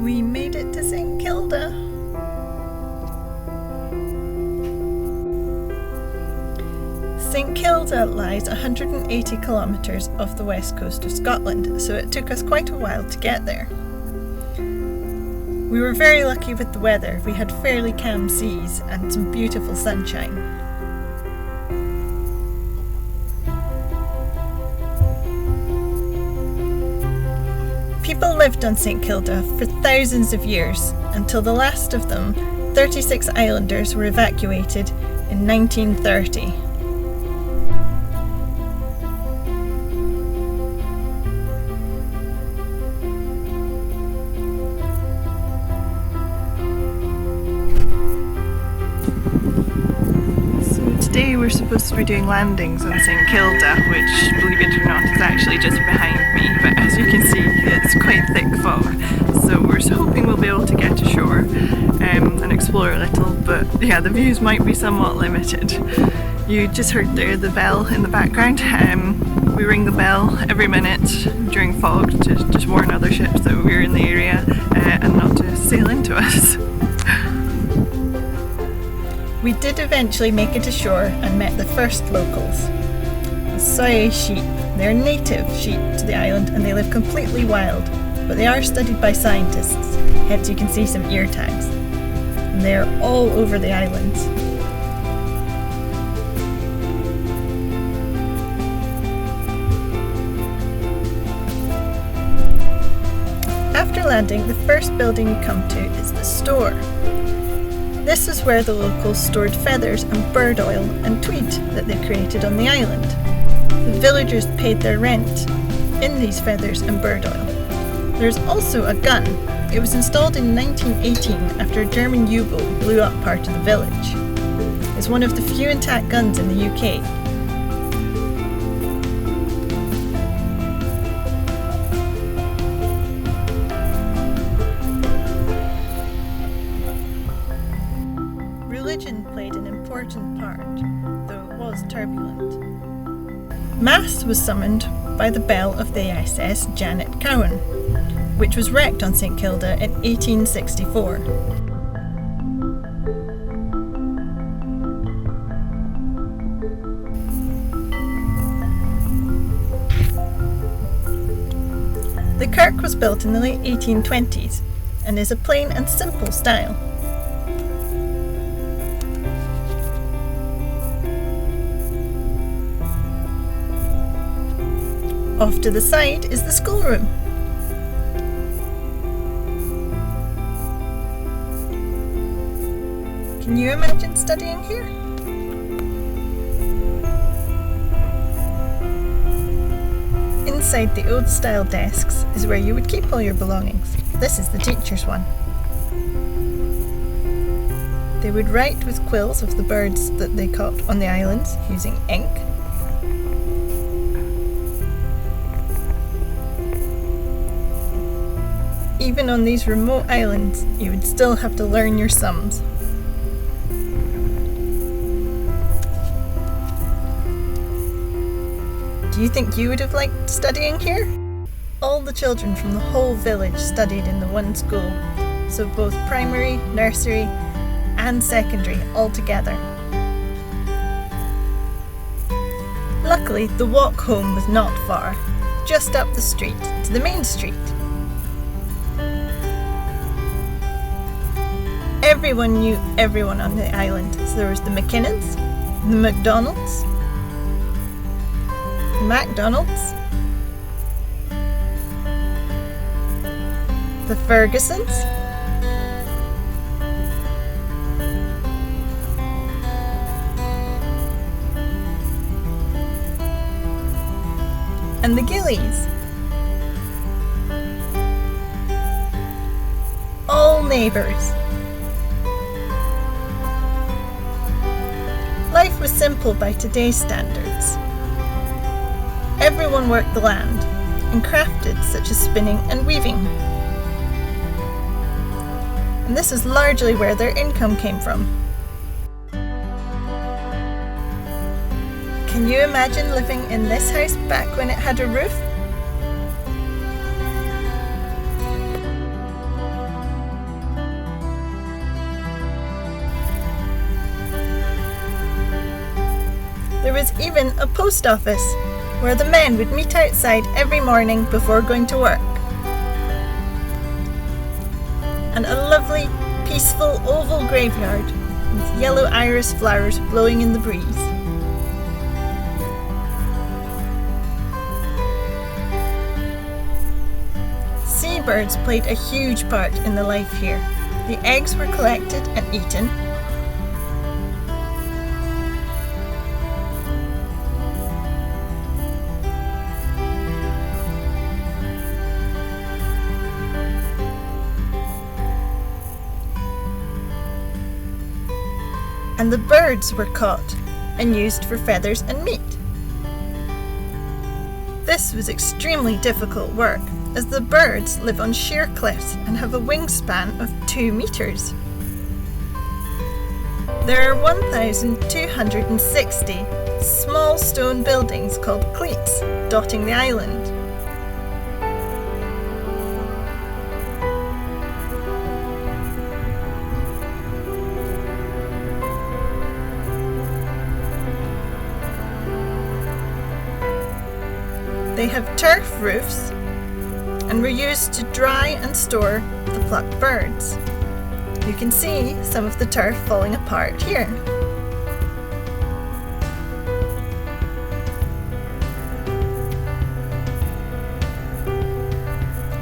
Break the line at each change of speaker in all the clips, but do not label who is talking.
We made it to St Kilda. St Kilda lies 180 kilometres off the west coast of Scotland, so it took us quite a while to get there. We were very lucky with the weather. We had fairly calm seas and some beautiful sunshine. People lived on St Kilda for thousands of years, until the last of them, 36 islanders, were evacuated in 1930. Today we're supposed to be doing landings on St Kilda, which, believe it or not, is actually just behind me, but as you can see it's quite thick fog, so we're hoping we'll be able to get ashore and explore a little, but yeah, the views might be somewhat limited. You just heard there the bell in the background. We ring the bell every minute during fog to just warn other ships that we're in the area and not to sail into us. We did eventually make it ashore and met the first locals, the Soay Sheep. They're native sheep to the island and they live completely wild, but they are studied by scientists, hence you can see some ear tags. And they are all over the islands. After landing, the first building you come to is the store. This is where the locals stored feathers and bird oil and tweed that they created on the island. The villagers paid their rent in these feathers and bird oil. There's also a gun. It was installed in 1918 after a German U-boat blew up part of the village. It's one of the few intact guns in the UK. Religion played an important part, though it was turbulent. Mass was summoned by the bell of the SS Janet Cowan, which was wrecked on St Kilda in 1864. The kirk was built in the late 1820s and is a plain and simple style. Off to the side is the schoolroom. Can you imagine studying here? Inside the old style desks is where you would keep all your belongings. This is the teacher's one. They would write with quills of the birds that they caught on the islands using ink. Even on these remote islands, you would still have to learn your sums. Do you think you would have liked studying here? All the children from the whole village studied in the one school, so both primary, nursery and secondary all together. Luckily, the walk home was not far, just up the street to the main street. Everyone knew everyone on the island, so there was the McKinnons, the McDonalds, the MacDonalds, the Fergusons, and the Gillies. All neighbours. Life was simple by today's standards. Everyone worked the land and crafted such as spinning and weaving. And this is largely where their income came from. Can you imagine living in this house back when it had a roof? was even a post office where the men would meet outside every morning before going to work. And a lovely, peaceful oval graveyard with yellow iris flowers blowing in the breeze. Seabirds played a huge part in the life here. The eggs were collected and eaten. And the birds were caught and used for feathers and meat. This was extremely difficult work, as the birds live on sheer cliffs and have a wingspan of 2 meters. There are 1,260 small stone buildings called cleats dotting the island. They have turf roofs and were used to dry and store the plucked birds. You can see some of the turf falling apart here.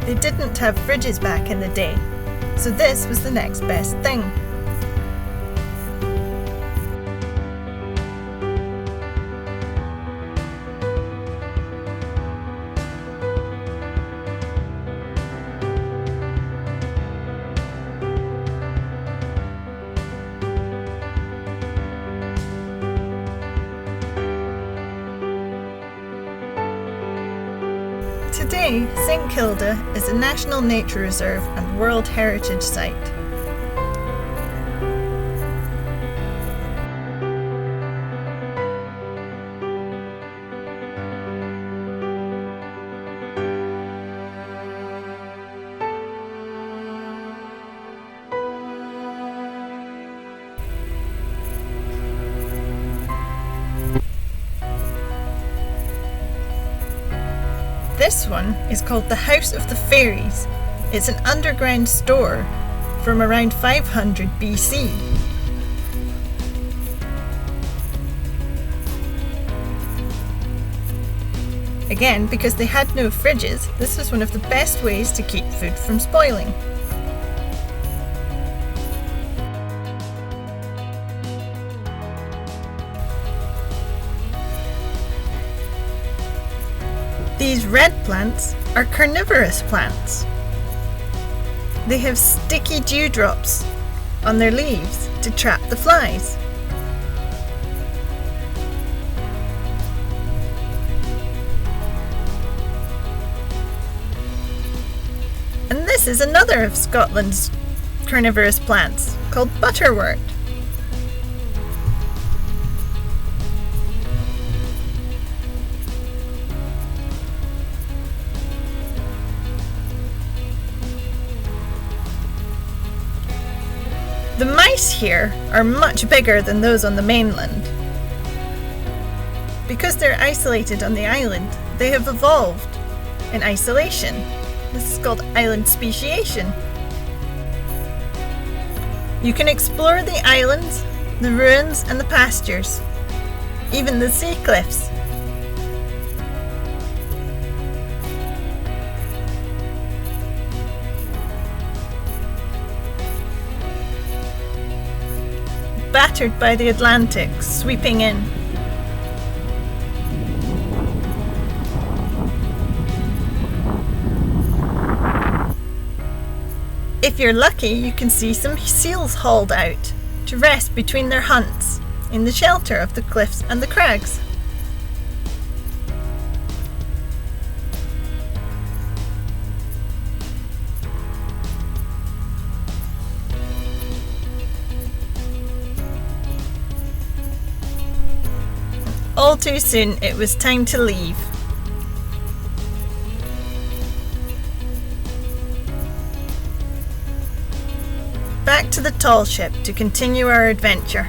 They didn't have fridges back in the day, so this was the next best thing. Today, St Kilda is a National Nature Reserve and World Heritage Site. This one is called the House of the Fairies. It's an underground store from around 500 BC. Again, because they had no fridges, this was one of the best ways to keep food from spoiling. These red plants are carnivorous plants. They have sticky dewdrops on their leaves to trap the flies. And this is another of Scotland's carnivorous plants called butterwort. The mice here are much bigger than those on the mainland. Because they're isolated on the island, they have evolved in isolation. This is called Island Speciation. You can explore the islands, the ruins and the pastures, even the sea cliffs. Battered by the Atlantic sweeping in. If you're lucky, you can see some seals hauled out to rest between their hunts in the shelter of the cliffs and the crags. All too soon, it was time to leave. Back to the tall ship to continue our adventure.